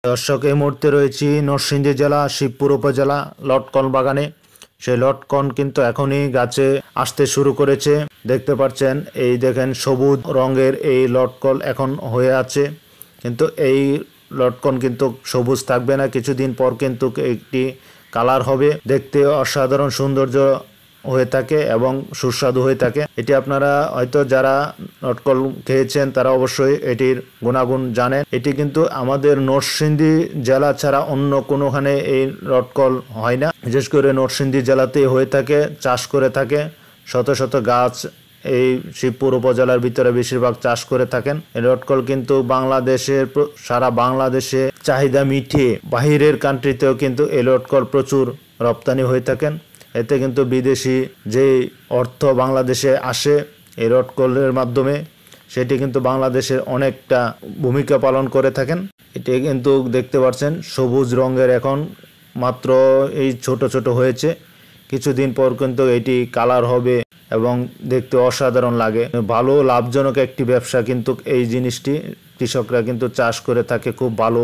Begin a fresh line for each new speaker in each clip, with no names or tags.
দর্শক, এই মুহূর্তে রয়েছি নরসিংদী জেলা শিবপুর উপজেলা লটকন বাগানে। সেই লটকন কিন্তু এখনই গাছে আসতে শুরু করেছে। দেখতে পাচ্ছেন, এই দেখেন সবুজ রঙের এই লটকন এখন হয়ে আছে, কিন্তু এই লটকন কিন্তু সবুজ থাকবে না, কিছুদিন পর কিন্তু একটি কালার হবে, দেখতে অসাধারণ সৌন্দর্য হয়ে থাকে এবং সুস্বাদু হয়ে থাকে। এটি আপনারা হয়তো যারা লটকন খেয়েছেন তারা অবশ্যই এটির গুণাগুণ জানেন। এটি কিন্তু আমাদের নরসিংদী জেলা ছাড়া অন্য কোনোখানে এই লটকন হয় না, বিশেষ করে নরসিংদী জেলাতেই হয়ে থাকে, চাষ করে থাকে শত শত গাছ এই শিবপুর উপজেলার ভিতরে বেশিরভাগ চাষ করে থাকেন। এই লটকন কিন্তু বাংলাদেশের সারা বাংলাদেশে চাহিদা মিটিয়ে বাহিরের কান্ট্রিতেও কিন্তু এই লটকন প্রচুর রপ্তানি হয়ে থাকেন। এতে কিন্তু বিদেশি যে অর্থ বাংলাদেশে আসে এই লটকনের মাধ্যমে, সেটি কিন্তু বাংলাদেশের অনেকটা ভূমিকা পালন করে থাকেন। এটি কিন্তু দেখতে পাচ্ছেন সবুজ রঙের, এখন মাত্র এই ছোট ছোট হয়েছে, কিছুদিন পর কিন্তু এটি কালার হবে এবং দেখতে অসাধারণ লাগে। ভালো লাভজনক একটি ব্যবসা কিন্তু এই জিনিসটি, কৃষকরা কিন্তু চাষ করে থাকে, খুব ভালো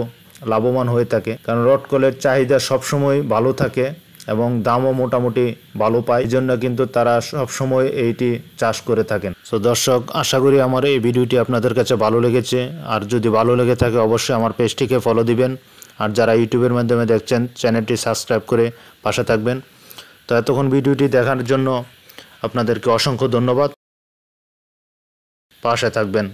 লাভবান হয়ে থাকে, কারণ লটকনের চাহিদা সবসময় ভালো থাকে এবং দামও মোটামুটি ভালো পায়, এই জন্য কিন্তু তারা সবসময় এইটি চাষ করে থাকেন। তো দর্শক, আশা করি আমার এই ভিডিওটি আপনাদের কাছে ভালো লেগেছে। আর যদি ভালো লেগে থাকে অবশ্যই আমার পেজটিকে ফলো দিবেন, আর যারা ইউটিউবের মাধ্যমে দেখছেন চ্যানেলটি সাবস্ক্রাইব করে পাশে থাকবেন। তো এতক্ষণ ভিডিওটি দেখার জন্য আপনাদেরকে অসংখ্য ধন্যবাদ। পাশে থাকবেন।